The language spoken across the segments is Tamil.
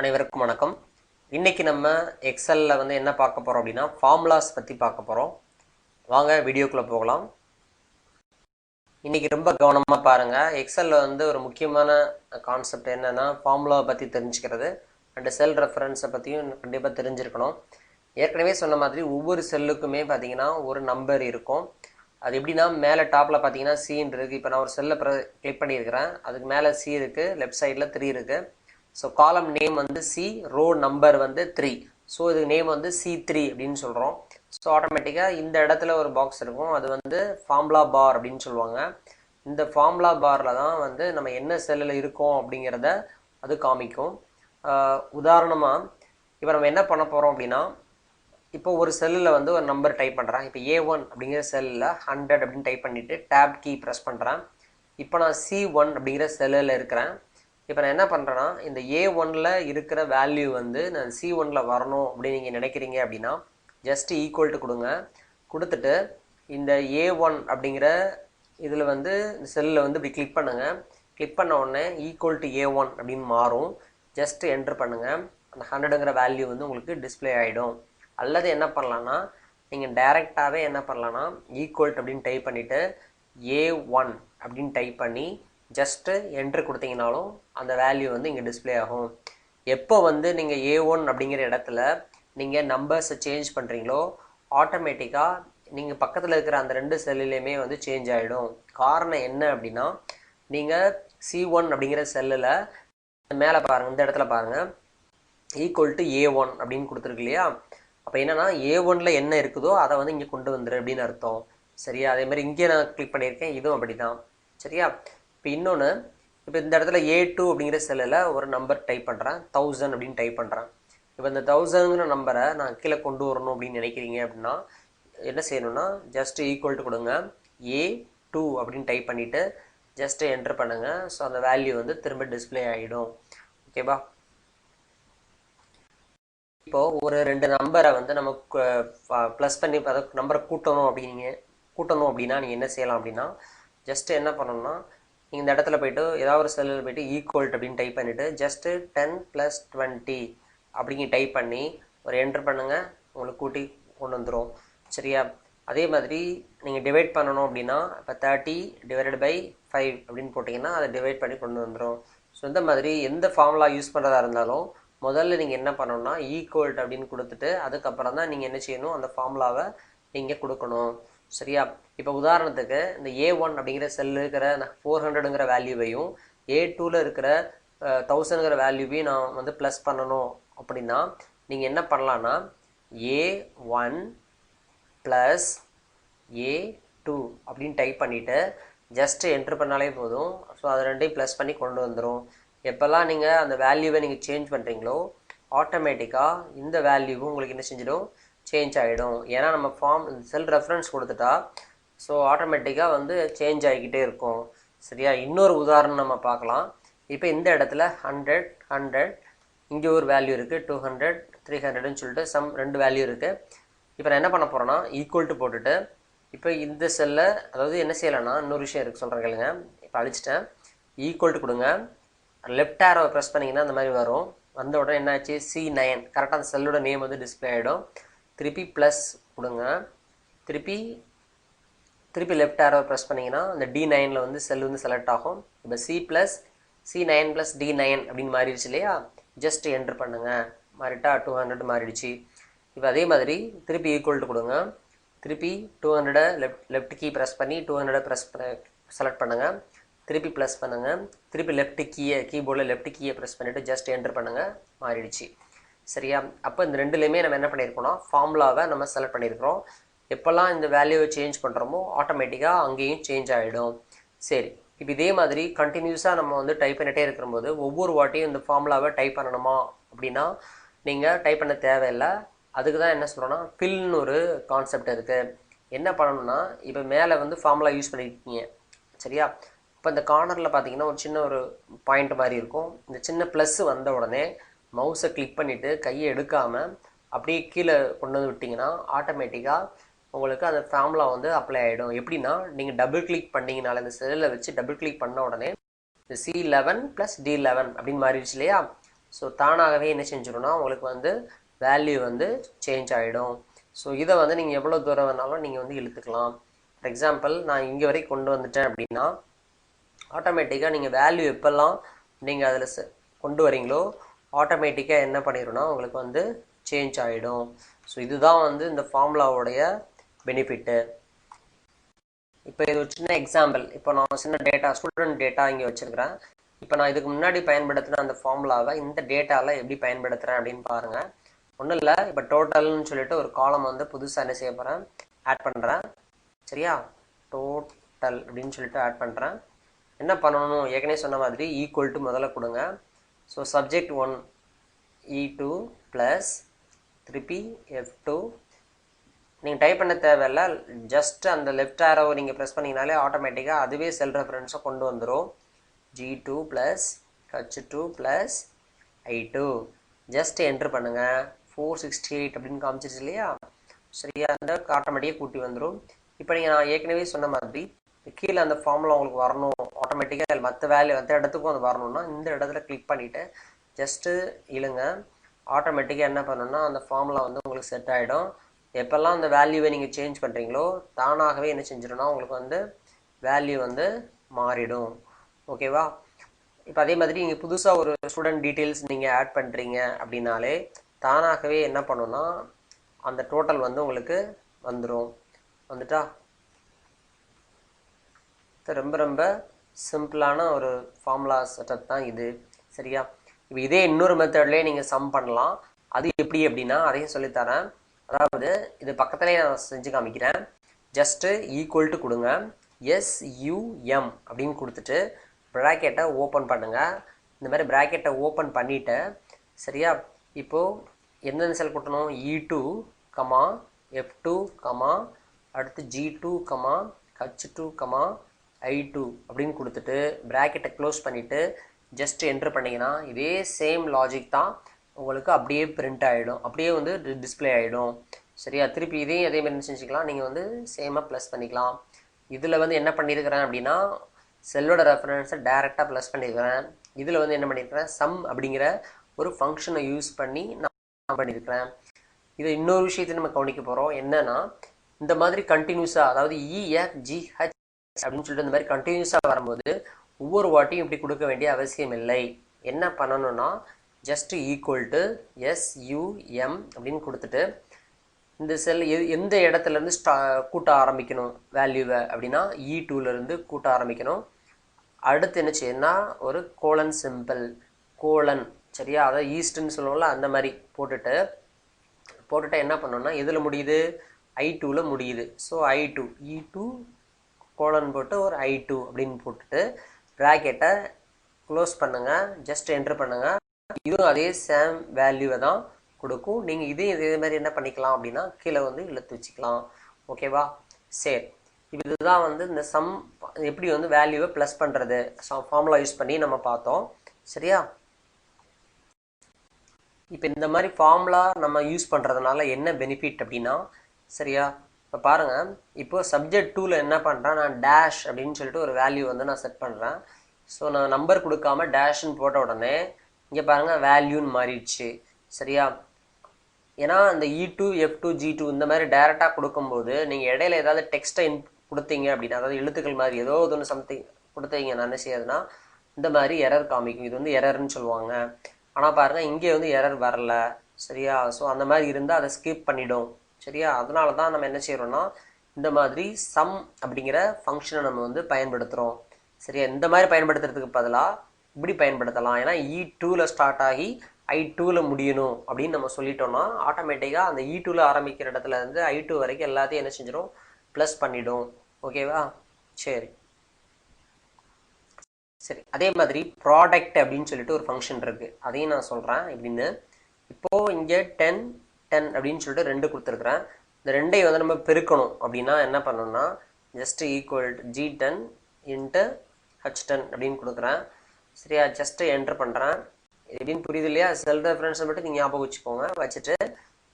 அனைவருக்கும் வணக்கம். இன்னைக்கு நம்ம எக்ஸல்ல என்ன பார்க்க போறோம் அப்படின்னா ஃபார்முலாஸ் பத்தி பார்க்க போறோம். வாங்க வீடியோக்குள்ள போகலாம். இன்னைக்கு ரொம்ப கவனமா பாருங்க. எக்ஸல்ல ஒரு முக்கியமான கான்செப்ட் என்னன்னா ஃபார்முலா பத்தி தெரிஞ்சுக்கிறது அண்ட் செல் ரெஃபரன்ஸை பத்தியும் கண்டிப்பா தெரிஞ்சிருக்கணும். ஏற்கனவே சொன்ன மாதிரி ஒவ்வொரு செல்லுக்குமே பார்த்தீங்கன்னா ஒரு நம்பர் இருக்கும். அது எப்படின்னா மேலே டாப்பில் பார்த்தீங்கன்னா சின்னு இருக்குது. இப்போ நான் ஒரு செல்லை கிளிக் பண்ணியிருக்கிறேன். அதுக்கு மேலே சி இருக்குது, லெஃப்ட் சைடில் 3 இருக்குது. So column name C, row number 3. So இது நேம் C3 அப்படின்னு சொல்கிறோம். ஸோ ஆட்டோமேட்டிக்காக இந்த இடத்துல ஒரு பாக்ஸ் இருக்கும். அது ஃபார்முலா பார் அப்படின்னு சொல்லுவாங்க. இந்த ஃபார்முலா பாரில் தான் நம்ம என்ன செல்லில் இருக்கோம் அப்படிங்கிறத அது காமிக்கும். உதாரணமாக இப்போ நம்ம என்ன பண்ண போகிறோம் அப்படின்னா, இப்போ ஒரு செல்லில் ஒரு நம்பர் டைப் பண்ணுறேன். இப்போ A1 அப்படிங்கிற செல்லில் 100 அப்படின்னு டைப் பண்ணிவிட்டு டேப் கீ ப்ரெஸ் பண்ணுறேன். இப்போ நான் C1 அப்படிங்கிற செல்லில் இருக்கிறேன். இப்போ நான் என்ன பண்ணுறேன்னா, இந்த A1ல் இருக்கிற வேல்யூ நான் C1ல் வரணும் அப்படின்னு நீங்கள் நினைக்கிறீங்க அப்படின்னா ஜஸ்ட் ஈக்குவல் டு கொடுங்க. கொடுத்துட்டு இந்த A1 அப்படிங்கிற இதில் இந்த செல்லில் இப்படி கிளிக் பண்ணுங்கள். கிளிக் பண்ண உடனே ஈக்குவல் டு A1 அப்படின்னு மாறும். ஜஸ்ட் என்ட்ரு பண்ணுங்கள். அந்த 100ங்கிற வேல்யூ உங்களுக்கு டிஸ்பிளே ஆகிடும். அல்லது என்ன பண்ணலான்னா, நீங்கள் டைரெக்டாகவே என்ன பண்ணலான்னா ஈக்குவல் டு அப்படின்னு டைப் பண்ணிவிட்டு A1 அப்படின்னு டைப் பண்ணி ஜஸ்ட்டு என்ட்ரு கொடுத்தீங்கனாலும் அந்த வேல்யூ இங்கே டிஸ்பிளே ஆகும். எப்போ நீங்கள் A1 அப்படிங்கிற இடத்துல நீங்கள் நம்பர்ஸை சேஞ்ச் பண்ணுறீங்களோ ஆட்டோமேட்டிக்காக நீங்கள் பக்கத்தில் இருக்கிற அந்த 2 செல்லுலேயுமே சேஞ்ச் ஆகிடும். காரணம் என்ன அப்படின்னா, நீங்கள் C1 அப்படிங்கிற செல்லில் மேலே பாருங்கள், இந்த இடத்துல பாருங்கள், ஈக்குவல் டு A1 அப்படின்னு கொடுத்துருக்கு இல்லையா? அப்போ என்னன்னா A1ல் என்ன இருக்குதோ அதை இங்கே கொண்டு வந்துரு அப்படின்னு அர்த்தம். சரியா? அதே மாதிரி இங்கே நான் கிளிக் பண்ணியிருக்கேன், இதுவும் அப்படி தான். சரியா? இப்போ இன்னொன்று, இப்போ இந்த இடத்துல A2 அப்படிங்கிற செல்லில் ஒரு நம்பர் டைப் பண்ணுறேன், 1000 அப்படின்னு டைப் பண்ணுறேன். இப்போ இந்த 1000ங்கிற நம்பரை நான் கீழே கொண்டு வரணும் அப்படின்னு நினைக்கிறீங்க அப்படின்னா என்ன செய்யணும்னா, ஜஸ்ட் ஈக்குவல் டு கொடுங்க, A2 அப்படின்னு டைப் பண்ணிவிட்டு ஜஸ்ட்டு என்ட்ரு பண்ணுங்கள். ஸோ அந்த வேல்யூ திரும்ப டிஸ்பிளே ஆகிடும். ஓகேவா? இப்போது ஒரு 2 நம்பரை நமக்கு ப்ளஸ் பண்ணி அதாவது நம்பரை கூட்டணும் அப்படின்னா நீங்கள் என்ன செய்யலாம் அப்படின்னா, ஜஸ்ட்டு என்ன பண்ணணும்னா, நீங்கள் இந்த இடத்துல போய்ட்டு ஏதாவது ஒரு செல்லில் போய்ட்டு ஈக்குவல் அப்படின்னு டைப் பண்ணிவிட்டு ஜஸ்ட்டு 10 + 20 அப்படிங்க டைப் பண்ணி ஒரு என்ட்ரு பண்ணுங்கள். உங்களுக்கு கூட்டி கொண்டு வந்துடும். சரியா? அதே மாதிரி நீங்கள் டிவைட் பண்ணணும் அப்படின்னா இப்போ 30 / 5 அப்படின்னு போட்டிங்கன்னா அதை டிவைட் பண்ணி கொண்டு வந்துடும். ஸோ இந்த மாதிரி எந்த ஃபார்முலா யூஸ் பண்ணுறதா இருந்தாலும் முதல்ல நீங்கள் என்ன பண்ணணும்னா ஈக்குவல் அப்படின்னு கொடுத்துட்டு அதுக்கப்புறம் தான் நீங்கள் என்ன செய்யணும், அந்த ஃபார்முலாவை நீங்கள் கொடுக்கணும். சரியா? இப்போ உதாரணத்துக்கு இந்த A1 அப்படிங்கிற செல்லில் இருக்கிற 400ங்கிற வேல்யூவையும் A2வில் இருக்கிற 1000ங்கிற வேல்யூவையும் நான் ப்ளஸ் பண்ணணும் அப்படின்னா நீங்கள் என்ன பண்ணலான்னா, A1 + A2 அப்படின்னு டைப் பண்ணிவிட்டு ஜஸ்ட்டு என்ட்ரு பண்ணாலே போதும். ஸோ அது ரெண்டையும் ப்ளஸ் பண்ணி கொண்டு வந்துடும். எப்போல்லாம் நீங்கள் அந்த வேல்யூவை நீங்கள் சேஞ்ச் பண்ணுறீங்களோ ஆட்டோமேட்டிக்காக இந்த வேல்யூவும் உங்களுக்கு என்ன செஞ்சிடும், சேஞ்ச் ஆகிடும். ஏன்னா நம்ம செல் ரெஃபரன்ஸ் கொடுத்துட்டா ஸோ ஆட்டோமேட்டிக்காக சேஞ்ச் ஆகிக்கிட்டே இருக்கும். சரியா? இன்னொரு உதாரணம் நம்ம பார்க்கலாம். இப்போ இந்த இடத்துல 100 இங்கே ஒரு வேல்யூ இருக்குது, 200 300ன்னு சொல்லிட்டு 2 வேல்யூ இருக்குது. இப்போ நான் என்ன பண்ண போகிறேன்னா ஈக்குவல் டு போட்டுட்டு இப்போ இந்த செல்லை அதாவது என்ன செய்யலைன்னா இன்னொரு விஷயம் இருக்குது, சொல்கிறேன் கேளுங்க. இப்போ அழிச்சிட்டேன். ஈக்குவல் டு கொடுங்க. லெஃப்ட் ஆரோவை ப்ரெஸ் பண்ணிங்கன்னா அந்த மாதிரி வரும். வந்த உடனே என்னாச்சு, C9 கரெக்டாக அந்த செல்லோட நேம் டிஸ்பிளே ஆகிடும். திருப்பி ப்ளஸ் கொடுங்க. திருப்பி லெஃப்ட் ஆரோவை ப்ரெஸ் பண்ணிங்கன்னா அந்த D9ல் செல் செலக்ட் ஆகும். இப்போ C9 + D9 அப்படின்னு மாறிடுச்சு இல்லையா? ஜஸ்ட் என்ட்ரு பண்ணுங்கள். மாறிட்டா 200 மாறிடுச்சு. இப்போ அதே மாதிரி திருப்பி ஈக்குவல் டு கொடுங்க. திருப்பி 200 லெஃப்ட் கீ ப்ரெஸ் பண்ணி 200 செலக்ட் பண்ணுங்கள். திருப்பி ப்ளஸ் பண்ணுங்கள். திருப்பி கீபோர்டில் லெஃப்ட் கீயை ப்ரெஸ் பண்ணிவிட்டு ஜஸ்ட் என்ட்ரு பண்ணுங்கள். மாறிடுச்சு. சரியா? அப்போ இந்த ரெண்டுலேயுமே நம்ம என்ன பண்ணியிருக்கோம்னா ஃபார்முலாவை நம்ம செலக்ட் பண்ணியிருக்கிறோம். எப்போல்லாம் இந்த வேல்யூவை சேஞ்ச் பண்ணுறோமோ ஆட்டோமேட்டிக்காக அங்கேயும் சேஞ்ச் ஆகிடும். சரி, இப்போ இதே மாதிரி கண்டினியூஸாக நம்ம டைப் பண்ணிகிட்டே இருக்கும்போது ஒவ்வொரு வாட்டியும் இந்த ஃபார்முலாவை டைப் பண்ணணுமா அப்படின்னா நீங்கள் டைப் பண்ண தேவையில்லை. அதுக்கு தான் என்ன சொல்கிறோன்னா ஃபில்னு ஒரு கான்செப்ட் இருக்குது. என்ன பண்ணணும்னா இப்போ மேலே ஃபார்முலா யூஸ் பண்ணியிருக்கீங்க. சரியா? இப்போ இந்த கார்னரில் பார்த்தீங்கன்னா ஒரு சின்ன ஒரு பாயிண்ட் மாதிரி இருக்கும். இந்த சின்ன ப்ளஸ் வந்த உடனே மவுஸை கிளிக் பண்ணிவிட்டு கையை எடுக்காமல் அப்படியே கீழே கொண்டு வந்து விட்டிங்கன்னா ஆட்டோமேட்டிக்காக உங்களுக்கு அந்த ஃபார்முலா அப்ளை ஆகிடும். எப்படின்னா நீங்கள் டபுள் கிளிக் பண்ணிங்கனால இந்த செல்லில் வச்சு டபுள் கிளிக் பண்ண உடனே இந்த C11 + D11 அப்படின்னு மாறிடுச்சு இல்லையா? ஸோ தானாகவே என்ன செஞ்சிடும்னா உங்களுக்கு வந்து வேல்யூ வந்து சேஞ்ச் ஆகிடும். ஸோ இதை வந்து நீங்கள் எவ்வளோ தூரம் வேணாலும் நீங்கள் வந்து இழுத்துக்கலாம். ஃபார் எக்ஸாம்பிள் நான் இங்கே வரைக்கும் கொண்டு வந்துட்டேன் அப்படின்னா ஆட்டோமேட்டிக்காக நீங்கள் வேல்யூ எப்போல்லாம் நீங்கள் அதில் கொண்டு வரீங்களோ ஆட்டோமேட்டிக்காக என்ன பண்ணிடும்னா உங்களுக்கு வந்து சேஞ்ச் ஆகிடும். ஸோ இதுதான் வந்து இந்த ஃபார்முலாவுடைய பெனிஃபிட்டு. இப்போ இது ஒரு சின்ன எக்ஸாம்பிள். இப்போ நான் சின்ன டேட்டா ஸ்டூடெண்ட் டேட்டா இங்கே வச்சுருக்கிறேன். இப்போ நான் இதுக்கு முன்னாடி பயன்படுத்தின அந்த ஃபார்முலாவை இந்த டேட்டாவில் எப்படி பயன்படுத்துகிறேன் அப்படின்னு பாருங்கள். ஒன்றும் இல்லை, இப்போ டோட்டல்னு சொல்லிட்டு ஒரு காலம் வந்து புதுசாக என்ன செய்ய போகிறேன், ஆட் பண்ணுறேன். சரியா, டோட்டல் அப்படின்னு சொல்லிட்டு ஆட் பண்ணுறேன். என்ன பண்ணணும், ஏற்கனவே சொன்ன மாதிரி ஈக்குவல் டு முதல்ல கொடுங்க. ஸோ சப்ஜெக்ட் 1 E2 ப்ளஸ் திருப்பி F2. நீங்கள் டைப் பண்ண தேவையில்ல, ஜஸ்ட் அந்த லெஃப்ட் ஆரோவை நீங்கள் ப்ரெஸ் பண்ணிங்கனாலே ஆட்டோமேட்டிக்காக அதுவே செல் ரெஃபரன்ஸை கொண்டு வந்துடும். G2 plus H2 plus I2. Just enter பண்ணுங்கள். 468 அப்படின்னு காமிச்சிருச்சு இல்லையா. சரியா, அந்த ஆட்டோமேட்டிக்காக கூட்டி வந்துடும். இப்போ நீங்கள் நான் ஏற்கனவே சொன்ன மாதிரி கீழே அந்த ஃபார்முலா உங்களுக்கு வரணும் ஆட்டோமேட்டிக்காக, மற்ற வேல்யூ மற்ற இடத்துக்கும் அது வரணும்னா இந்த இடத்துல கிளிக் பண்ணிவிட்டு ஜஸ்ட்டு இழுங்க. ஆட்டோமேட்டிக்காக என்ன பண்ணணும்னா அந்த ஃபார்முலா வந்து உங்களுக்கு செட் ஆகிடும். எப்போல்லாம் அந்த வேல்யூவை நீங்கள் சேஞ்ச் பண்ணுறீங்களோ தானாகவே என்ன செஞ்சிடும்னா உங்களுக்கு வந்து வேல்யூ வந்து மாறிடும். ஓகேவா. இப்போ அதே மாதிரி நீங்கள் புதுசாக ஒரு ஸ்டூடெண்ட் டீட்டெயில்ஸ் நீங்கள் ஆட் பண்ணுறீங்க அப்படின்னாலே தானாகவே என்ன பண்ணுன்னா அந்த டோட்டல் வந்து உங்களுக்கு வந்துடும். வந்துட்டா ரொம்ப ரொம்ப சிம்பிளான ஒரு ஃபார்முலா செட்டப் தான் இது. சரியா, இப்போ இதே இன்னொரு மெத்தட்லேயே நீங்கள் சம் பண்ணலாம். அது எப்படி அப்படின்னா அதையும் சொல்லித்தரேன். அதாவது இது பக்கத்துலேயே நான் செஞ்சு காமிக்கிறேன். ஜஸ்ட்டு ஈக்குவல் டு கொடுங்க, SUM அப்படின்னு கொடுத்துட்டு ப்ராக்கெட்டை ஓப்பன் பண்ணுங்கள். இந்த மாதிரி ப்ராக்கெட்டை ஓப்பன் பண்ணிவிட்டு சரியா, இப்போது எந்தெந்த செல் கொடுத்தணும், E2, F2, அடுத்து G2, H2, I2 அப்படின்னு கொடுத்துட்டு ப்ராக்கெட்டை க்ளோஸ் பண்ணிவிட்டு ஜஸ்ட் என்ட்ரு பண்ணிங்கன்னா இதே சேம் லாஜிக் தான் உங்களுக்கு அப்படியே பிரிண்ட் ஆகிடும், அப்படியே வந்து டிஸ்பிளே ஆகிடும். சரியா, திருப்பி இதையும் அதே மாதிரி செஞ்சுக்கலாம். நீங்கள் வந்து சேமாக ப்ளஸ் பண்ணிக்கலாம். இதில் வந்து என்ன பண்ணியிருக்கிறேன் அப்படின்னா செல்லோட ரெஃபரன்ஸை டைரெக்டாக ப்ளஸ் பண்ணியிருக்கிறேன். இதில் வந்து என்ன பண்ணியிருக்கிறேன், சம் அப்படிங்கிற ஒரு ஃபங்க்ஷனை யூஸ் பண்ணி நான் பண்ணியிருக்கிறேன். இதை இன்னொரு விஷயத்தை நம்ம கவனிக்க போகிறோம். என்னன்னா இந்த மாதிரி கண்டினியூஸாக, அதாவது EFGH அப்படின்னு சொல்லிட்டு இந்த மாதிரி கண்டினியூஸாக வரும்போது ஒவ்வொரு வாட்டியும் இப்படி கொடுக்க வேண்டிய அவசியம் இல்லை. என்ன பண்ணணும்னா ஜஸ்ட் ஈக்குவல் டு SUM அப்படின்னு கொடுத்துட்டு இந்த செல் எந்த இடத்துலேருந்து கூட்ட ஆரம்பிக்கணும் வேல்யூவை அப்படின்னா E2லேருந்து கூட்ட ஆரம்பிக்கணும். அடுத்து என்ன செய்யணும்னா ஒரு கோலன் சிம்பிள், கோலன். சரியா, அதாவது ஈஸ்ட்ன்னு சொல்லுவோம்ல அந்த மாதிரி போட்டுட்டு என்ன பண்ணணும்னா எதில் முடியுது, I2ல் முடியுது. ஸோ I2 E2 கோலன் போட்டு ஒரு I2 அப்படின்னு போட்டுட்டு ப்ராக்கெட்டை க்ளோஸ் பண்ணுங்கள். ஜஸ்ட் என்ட்ரு பண்ணுங்கள். இதுவும் அதே சேம் வேல்யூவை தான் கொடுக்கும். நீங்கள் இதே மாதிரி என்ன பண்ணிக்கலாம் அப்படின்னா கீழே வந்து இழுத்து வச்சுக்கலாம். ஓகேவா. சரி, இதுதான் வந்து இந்த சம் எப்படி வந்து வேல்யூவை ப்ளஸ் பண்ணுறது ஃபார்முலா யூஸ் பண்ணி நம்ம பார்த்தோம். சரியா, இப்போ இந்த மாதிரி ஃபார்முலா நம்ம யூஸ் பண்ணுறதுனால என்ன பெனிஃபிட் அப்படின்னா, சரியா, இப்போ பாருங்கள், இப்போ சப்ஜெக்ட் 2ல் என்ன பண்ணுறேன், நான் டேஷ் அப்படின்னு சொல்லிட்டு ஒரு வேல்யூ வந்து நான் செட் பண்ணுறேன். ஸோ நான் நம்பர் கொடுக்காம டேஷ்ன்னு போட்ட உடனே இங்கே பாருங்கள் வேல்யூன்னு மாறிடுச்சு. சரியா, ஏன்னா இந்த E2, F2, G2 இந்த மாதிரி டைரெக்டாக கொடுக்கும்போது நீங்கள் இடையில ஏதாவது டெக்ஸ்ட்டை கொடுத்தீங்க அப்படின்னா, அதாவது எழுத்துக்கள் மாதிரி ஏதோ ஒன்று சம்திங் கொடுத்தீங்க, நான் என்ன செய்யாதுன்னா இந்த மாதிரி எரர் காமிக்கும். இது வந்து எரர்ன்னு சொல்லுவாங்க. ஆனால் பாருங்கள் இங்கே வந்து எரர் வரல. சரியா, ஸோ அந்த மாதிரி இருந்தால் அதை ஸ்கிப் பண்ணிடும். சரியா, அதனால தான் நம்ம என்ன செய்கிறோம்னா இந்த மாதிரி சம் அப்படிங்கிற ஃபங்க்ஷனை நம்ம வந்து பயன்படுத்துகிறோம். சரியா, இந்த மாதிரி பயன்படுத்துறதுக்கு பதிலாக இப்படி பயன்படுத்தலாம். ஏன்னா E2ல் ஸ்டார்ட் ஆகி I2ல் முடியணும் அப்படின்னு நம்ம சொல்லிட்டோம்னா ஆட்டோமேட்டிக்காக அந்த E2ல் ஆரம்பிக்கிற இடத்துல இருந்து I2 வரைக்கும் எல்லாத்தையும் என்ன செஞ்சிடும், ப்ளஸ் பண்ணிடும். ஓகேவா. சரி சரி, அதே மாதிரி ப்ராடக்ட் அப்படின்னு சொல்லிட்டு ஒரு ஃபங்க்ஷன் இருக்குது, அதையும் நான் சொல்கிறேன் எப்படின்னு. இப்போது இங்கே 10 10 அப்படின்னு சொல்லிட்டு 2 கொடுத்துருக்குறேன். இந்த 2ஐயும் வந்து நம்ம பெருக்கணும் அப்படின்னா என்ன பண்ணணும்னா just equal G10 into H10 அப்படின்னு கொடுக்குறேன். சரியா, ஜஸ்ட்டு என்ட்ரு பண்ணுறேன். எப்படின்னு புரியுது இல்லையா. செல் ரெஃபரன்ஸை மட்டும் நீங்கள் ஞாபகம் வச்சுட்டு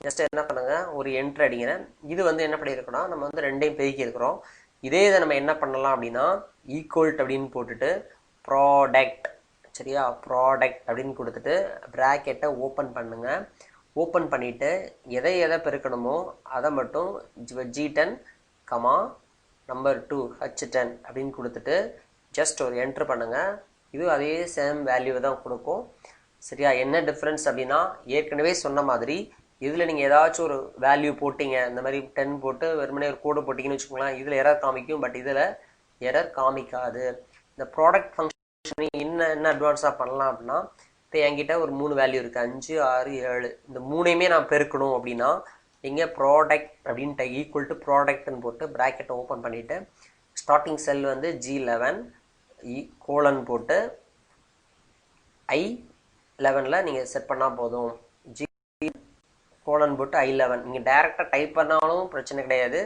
ஜஸ்ட் என்ன பண்ணுங்கள், ஒரு என்ட்ரு அடிக்கிறேன். இது வந்து என்ன பண்ணியிருக்கோன்னா நம்ம வந்து 2ஐயும் பெருக்கி இருக்கிறோம். இதே இதை நம்ம என்ன பண்ணலாம் அப்படின்னா ஈக்குவல்ட் அப்படின்னு போட்டுட்டு ப்ராடக்ட் சரியா? ப்ராடக்ட் அப்படின்னு கொடுத்துட்டு ப்ராக்கெட்டை ஓப்பன் பண்ணுங்க. ஓப்பன் பண்ணிவிட்டு எதை எதை பெருக்கணுமோ அதை மட்டும் G10, நம்பர் 2 H10 அப்படின்னு கொடுத்துட்டு ஜஸ்ட் ஒரு என்ட்ரு பண்ணுங்கள். இது அதே சேம் வேல்யூ தான் கொடுக்கும். சரியா? என்ன டிஃப்ரென்ஸ் அப்படின்னா, ஏற்கனவே சொன்ன மாதிரி இதில் நீங்கள் ஏதாச்சும் ஒரு வேல்யூ போட்டிங்க, இந்த மாதிரி 10 போட்டு வெறுமனே ஒரு கோடு போட்டிங்கன்னு வச்சுக்கோங்களேன், இதில் எரர் காமிக்கும், பட் இதில் எரர் காமிக்காது. இந்த ப்ராடக்ட் ஃபங்க்ஷன் என்ன அட்வான்ஸாக பண்ணலாம் அப்படின்னா, இப்போ என்கிட்ட ஒரு 3 வேல்யூ இருக்குது, 5, 6, 7. இந்த 3ஐயுமே நான் பெருக்கணும் அப்படின்னா இங்கே ப்ராடக்ட் அப்படின்ட்டு ஈக்குவல் டு ப்ராடக்ட்னு போட்டு ப்ராக்கெட்டை ஓப்பன் பண்ணிவிட்டு ஸ்டார்டிங் செல் வந்து G11 கோலன் போட்டு I11 நீங்கள் செட் பண்ணால் போதும். G கோலன் போட்டு I11 நீங்கள் டைரெக்டாக டைப் பண்ணாலும் பிரச்சனை கிடையாது.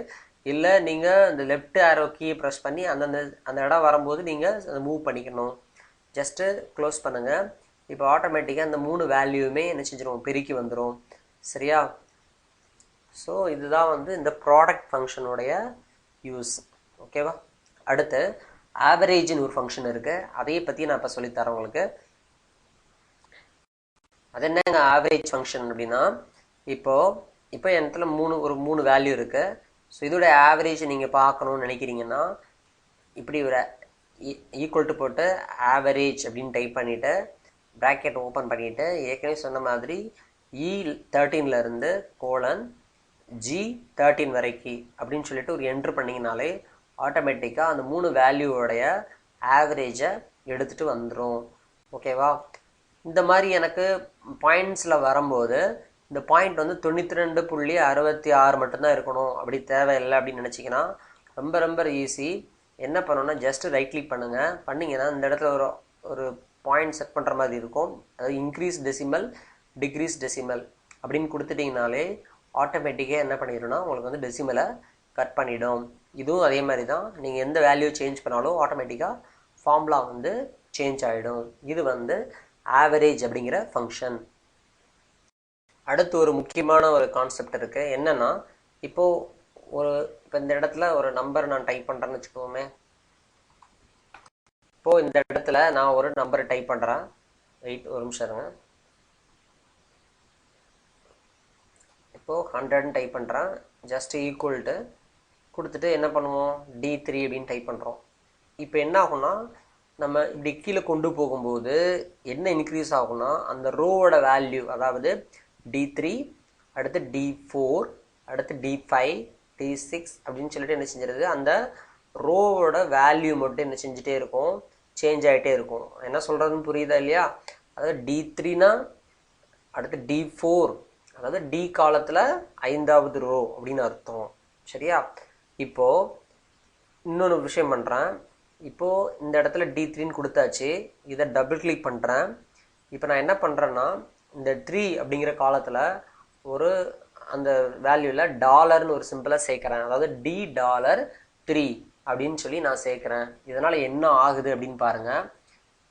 இல்லை நீங்கள் இந்த லெஃப்ட் ஆரோ கீயை ப்ரெஸ் பண்ணி அந்த இடம் வரும்போது நீங்கள் அதை மூவ் பண்ணிக்கணும். ஜஸ்ட்டு க்ளோஸ் பண்ணுங்கள். இப்போ ஆட்டோமேட்டிக்காக அந்த 3 வேல்யூவுமே என்ன செஞ்சிடும், பெருக்கி வந்துடும். சரியா? ஸோ இதுதான் வந்து இந்த ப்ராடக்ட் ஃபங்க்ஷனுடைய யூஸ். ஓகேவா? அடுத்து ஆவரேஜ்னு ஒரு ஃபங்க்ஷன் இருக்குது, அதையை பற்றி நான் இப்போ சொல்லித்தரேன் உங்களுக்கு. அது என்னங்க ஆவரேஜ் ஃபங்க்ஷன் அப்படின்னா, இப்போ என் இடத்துல ஒரு 3 வேல்யூ இருக்குது. ஸோ இதோட ஆவரேஜ் நீங்கள் பார்க்கணுன்னு நினைக்கிறீங்கன்னா இப்படி ஒரு ஈக்குவல் டு போட்டு ஆவரேஜ் அப்படின்னு டைப் பண்ணிவிட்டு ப்ராக்கெட் ஓப்பன் பண்ணிவிட்டு ஏற்கனவே சொன்ன மாதிரி E13 கோலன் G13 வரைக்கும் அப்படின்னு சொல்லிட்டு ஒரு என்ட்ரு பண்ணிங்கனாலே ஆட்டோமேட்டிக்காக அந்த 3 வேல்யூவோடைய ஆவரேஜை எடுத்துகிட்டு வந்துடும். ஓகேவா? இந்த மாதிரி எனக்கு பாயிண்ட்ஸில் வரும்போது இந்த பாயிண்ட் வந்து 92.66 மட்டும்தான் இருக்கணும், அப்படி தேவையில்லை அப்படின்னு நினச்சிங்கன்னா ரொம்ப ரொம்ப ஈஸி. என்ன பண்ணணும்னா ஜஸ்ட்டு ரைட் கிளிக் பண்ணுங்கள். பண்ணிங்கன்னா இந்த இடத்துல ஒரு பாயிண்ட் செட் பண்ணுற மாதிரி இருக்கும். அதாவது இன்க்ரீஸ் டெசிமல், டிக்ரீஸ் டெசிமல் அப்படின்னு கொடுத்துட்டிங்கனாலே ஆட்டோமேட்டிக்காக என்ன பண்ணிடும்னா உங்களுக்கு வந்து டெசிமலை கட் பண்ணிடும். இதுவும் அதே மாதிரி தான், நீங்கள் எந்த வேல்யூ சேஞ்ச் பண்ணாலும் ஆட்டோமேட்டிக்காக ஃபார்முலா வந்து சேஞ்ச் ஆகிடும். இது வந்து ஆவரேஜ் அப்படிங்கிற ஃபங்க்ஷன். அடுத்து ஒரு முக்கியமான ஒரு கான்செப்ட் இருக்குது. என்னென்னா, இப்போ இந்த இடத்துல ஒரு நம்பர் நான் டைப் பண்ணுறேன்னு வச்சுக்கோமே. இப்போது இந்த இடத்துல நான் ஒரு நம்பரை டைப் பண்ணுறேன். ஒரு நிமிஷம் இருங்க. இப்போது 100 டைப் பண்ணுறேன். ஜஸ்ட் ஈக்குவல் டு கொடுத்துட்டு என்ன பண்ணுவோம், D3 அப்படின்னு டைப் பண்ணுறோம். இப்போ என்ன ஆகும்னா, நம்ம இப்படி கீழே கொண்டு போகும்போது என்ன இன்க்ரீஸ் ஆகும்னா அந்த ரோவோட வேல்யூ, அதாவது D3 அடுத்து D4 அடுத்து D5 D6 அப்படின்னு சொல்லிட்டு என்ன செஞ்சிருது, அந்த ரோவோட வேல்யூ மட்டும் என்ன செஞ்சுட்டே இருக்கும், சேஞ்ச் ஆகிட்டே இருக்கும். என்ன சொல்கிறதுன்னு புரியுதா இல்லையா? அதாவது D3னா அடுத்து D4, அதாவது D காலத்தில் 5வது ரோ அப்படின்னு அர்த்தம். சரியா? இப்போது இன்னொன்று விஷயம் பண்ணுறேன். இப்போது இந்த இடத்துல D3ன்னு கொடுத்தாச்சு. இதை டபுள் கிளிக் பண்ணுறேன். இப்போ நான் என்ன பண்ணுறேன்னா இந்த 3 அப்படிங்கிற காலத்தில் அந்த வேல்யூவில் டாலர்னு ஒரு சிம்பிளை சேர்க்குறேன். அதாவது $3 அப்படின்னு சொல்லி நான் சேர்க்குறேன். இதனால் என்ன ஆகுது அப்படின்னு பாருங்கள்.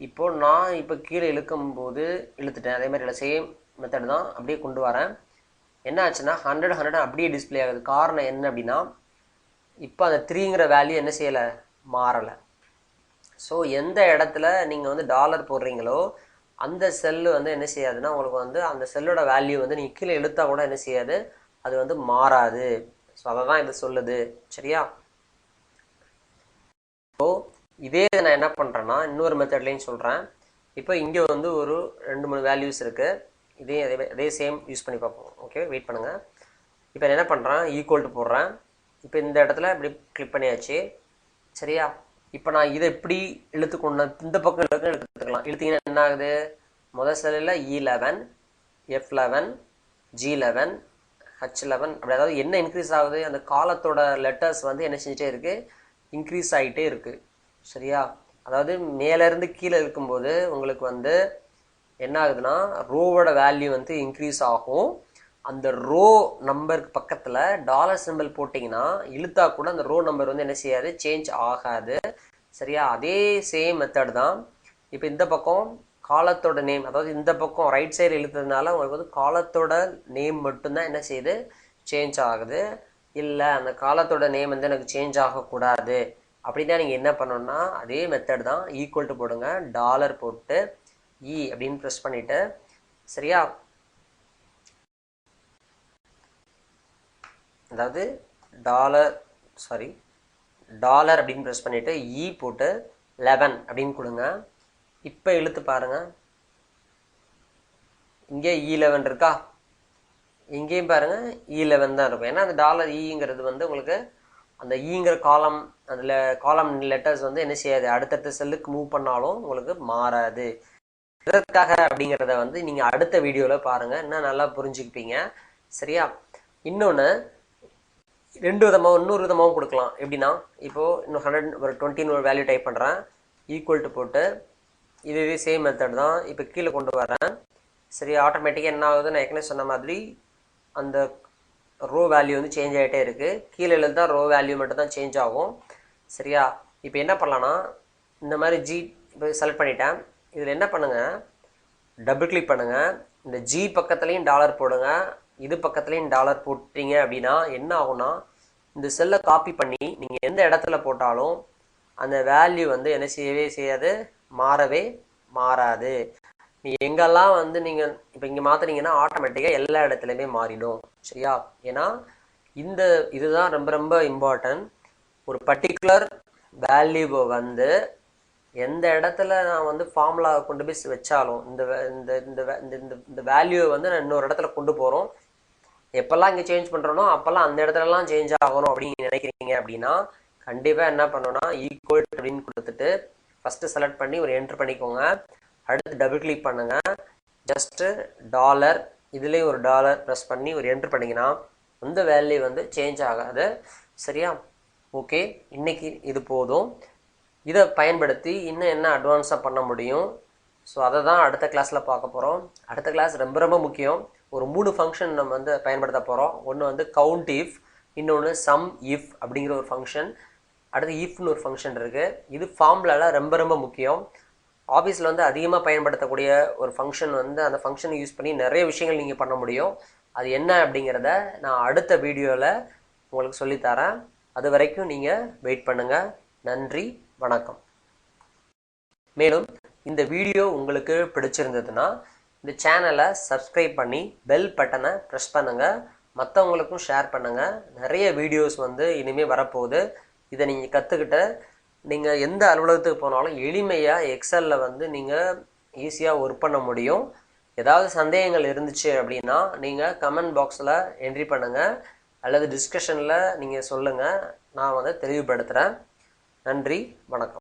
இப்போது நான் கீழே இழுக்கும்போது இழுத்துட்டேன். அதே மாதிரி சேம் மெத்தட் தான், அப்படியே கொண்டு வரேன். என்ன ஆச்சுன்னா 100 அப்படியே டிஸ்பிளே ஆகுது. காரணம் என்ன அப்படின்னா, இப்போ அந்த 3ங்கிற வேல்யூ என்ன செய்யலை, மாறலை. ஸோ எந்த இடத்துல நீங்கள் வந்து டாலர் போடுறீங்களோ அந்த செல்லு வந்து என்ன செய்யாதுன்னா உங்களுக்கு வந்து அந்த செல்லோட வேல்யூ வந்து நீங்கள் கீழே இழுத்தா கூட என்ன செய்யாது, அது வந்து மாறாது. ஸோ அதை தான் இது சொல்லுது. சரியா? ஸோ இதே நான் என்ன பண்ணுறேன்னா இன்னொரு மெத்தட்லேயும் சொல்கிறேன். இப்போ இங்கே வந்து ஒரு 2-3 வேல்யூஸ் இருக்குது. அதே சேம் யூஸ் பண்ணி பார்ப்போம். ஓகே, வெயிட் பண்ணுங்கள். இப்போ என்ன பண்ணுறேன், ஈக்குவல் டு போடுறேன். இப்போ இந்த இடத்துல இப்படி கிளிக் பண்ணியாச்சு. சரியா? இப்போ நான் இதை எப்படி இழுத்துக்கொண்டு இந்த பக்கம் எடுத்துக்கலாம். இழுத்தீங்கன்னா என்ன ஆகுது, முதல் செல்லில் E11 F11 G11 H11 அப்படி, அதாவது என்ன இன்க்ரீஸ் ஆகுது, அந்த காலத்தோட லெட்டர்ஸ் வந்து என்ன செஞ்சுட்டே இருக்குது, இன்க்ரீஸ் ஆகிட்டே இருக்குது. சரியா? அதாவது மேலேருந்து கீழே இருக்கும்போது உங்களுக்கு வந்து என்ன ஆகுதுன்னா ரோவோட வேல்யூ வந்து இன்க்ரீஸ் ஆகும். அந்த ரோ நம்பருக்கு பக்கத்தில் டாலர் சிம்பிள் போட்டிங்கன்னா இழுத்தா கூட அந்த ரோ நம்பர் வந்து என்ன செய்யாது, சேஞ்ச் ஆகாது. சரியா? அதே சேம் மெத்தட் தான். இப்போ இந்த பக்கம் காலத்தோட நேம், அதாவது இந்த பக்கம் ரைட் சைடு இழுத்ததுனால உங்களுக்கு வந்து காலத்தோட நேம் மட்டும்தான் என்ன செய்யுது, சேஞ்ச் ஆகுது. இல்லை அந்த காலத்தோட நேம் வந்து எனக்கு சேஞ்ச் ஆகக்கூடாது அப்படின்னா நீங்கள் என்ன பண்ணணும்னா அதே மெத்தட் தான், ஈக்குவல் டு போடுங்க, டாலர் போட்டு இ அப்படின்னு ப்ரெஸ் பண்ணிவிட்டு சரியா, அதாவது டாலர் அப்படின்னு ப்ரெஸ் பண்ணிவிட்டு இ போட்டு 11 அப்படின்னு கொடுங்க. இப்போ இழுத்து பாருங்கள், இங்கே E11 இருக்கா, இங்கேயும் பாருங்கள் E11 தான் இருக்கும். ஏன்னா அந்த டாலர் இங்கிறது வந்து உங்களுக்கு அந்த ஈங்கிற காலம், அதில் காலம் லெட்டர்ஸ் வந்து என்ன செய்யாது, அடுத்தடுத்த செல்லுக்கு மூவ் பண்ணாலும் உங்களுக்கு மாறாது. எதற்காக அப்படிங்கிறத வந்து நீங்கள் அடுத்த வீடியோவில் பாருங்கள், இன்னும் நல்லா புரிஞ்சுக்குப்பீங்க. சரியா, இன்னொன்று இன்னொரு விதமாகவும் கொடுக்கலாம். எப்படின்னா, இப்போது இன்னும் 100 ஒரு 20 ஒரு வேல்யூ டைப் பண்ணுறேன், ஈக்குவல் டு போட்டு இதுவே சேம் மெத்தட் தான். இப்போ கீழே கொண்டு வரேன். சரி, ஆட்டோமேட்டிக்காக என்ன ஆகுது, நான் ஏற்கனவே சொன்ன மாதிரி அந்த ரோ வேல்யூ வந்து சேஞ்ச் ஆகிட்டே இருக்குது. கீழே எழுது தான் ரோ வேல்யூ மட்டும் தான் சேஞ்ச் ஆகும். சரியா, இப்போ என்ன பண்ணலான்னா, இந்த மாதிரி ஜி இப்போ செலக்ட் பண்ணிட்டேன். இதில் என்ன பண்ணுங்கள், டபுள் கிளிக் பண்ணுங்கள், இந்த ஜி பக்கத்துலேயும் டாலர் போடுங்க, இது பக்கத்துலேயும் டாலர் போட்டிங்க அப்படின்னா என்ன ஆகும்னா, இந்த செல்லை காப்பி பண்ணி நீங்கள் எந்த இடத்துல போட்டாலும் அந்த வேல்யூ வந்து என்ன செய்யவே செய்யாது, மாறவே மாறாது. எங்கெல்லாம் வந்து நீங்கள் இப்போ இங்கே மாற்றினீங்கன்னா ஆட்டோமேட்டிக்காக எல்லா இடத்துலையுமே மாறிடும். சரியா, ஏன்னா இதுதான் ரொம்ப ரொம்ப இம்பார்ட்டன்ட். ஒரு பர்டிகுலர் வேல்யூவை வந்து எந்த இடத்துல நான் வந்து ஃபார்முலா கொண்டு போய் வச்சாலும் இந்த இந்த இந்த இந்த வேல்யூவை வந்து நான் இன்னொரு இடத்துல கொண்டு போகிறோம். எப்போல்லாம் இங்கே சேஞ்ச் பண்ணுறனோ அப்போல்லாம் அந்த இடத்துலலாம் சேஞ்ச் ஆகணும் அப்படின்னு நினைக்கிறீங்க அப்படின்னா கண்டிப்பாக என்ன பண்ணணும்னா, ஈக்குவல் அப்படின்னு கொடுத்துட்டு ஃபஸ்ட்டு செலக்ட் பண்ணி ஒரு என்ட்ரு பண்ணிக்கோங்க. அடுத்து டபுள் கிளிக் பண்ணுங்கள், ஜஸ்ட்டு டாலர், இதுலேயும் ஒரு டாலர் ப்ரெஸ் பண்ணி ஒரு என்ட்ரு பண்ணிங்கன்னா அந்த வேல்யூ வந்து சேஞ்ச் ஆகாது. சரியா, ஓகே, இன்றைக்கி இது போதும். இதை பயன்படுத்தி இன்னும் என்ன அட்வான்ஸாக பண்ண முடியும், ஸோ அதை தான் அடுத்த கிளாஸில் பார்க்க போகிறோம். அடுத்த கிளாஸ் ரொம்ப ரொம்ப முக்கியம். ஒரு 3 ஃபங்க்ஷன் நம்ம வந்து பயன்படுத்த போகிறோம். ஒன்று வந்து கவுண்ட் இஃப், இன்னொன்று சம் இஃப் அப்படிங்கிற ஒரு ஃபங்க்ஷன், அடுத்து இஃப்னு ஒரு ஃபங்க்ஷன் இருக்குது. இது ஃபார்முலாவில் ரொம்ப ரொம்ப முக்கியம். ஆஃபீஸில் வந்து அதிகமாக பயன்படுத்தக்கூடிய ஒரு ஃபங்க்ஷன் வந்து அந்த ஃபங்க்ஷனை யூஸ் பண்ணி நிறைய விஷயங்கள் நீங்கள் பண்ண முடியும். அது என்ன அப்படிங்கிறத நான் அடுத்த வீடியோவில் உங்களுக்கு சொல்லித்தரேன். அது வரைக்கும் நீங்கள் வெயிட் பண்ணுங்கள். நன்றி, வணக்கம். மேலும் இந்த வீடியோ உங்களுக்கு பிடிச்சிருந்ததுன்னா இந்த சேனலை சப்ஸ்கிரைப் பண்ணி பெல் பட்டனை ப்ரெஸ் பண்ணுங்கள், மற்றவங்களுக்கும் ஷேர் பண்ணுங்கள். நிறைய வீடியோஸ் வந்து இனிமேல் வரப்போகுது. இதை நீங்கள் கற்றுக்கிட்ட நீங்கள் எந்த அலுவலகத்துக்கு போனாலும் எளிமையாக எக்ஸலில் வந்து நீங்கள் ஈஸியாக ஒர்க் பண்ண முடியும். ஏதாவது சந்தேகங்கள் இருந்துச்சு அப்படின்னா நீங்கள் கமெண்ட் பாக்ஸில் என்ட்ரி பண்ணுங்கள் அல்லது டிஸ்கஷனில் நீங்கள் சொல்லுங்கள், நான் வந்து தெளிவுபடுத்துகிறேன். நன்றி, வணக்கம்.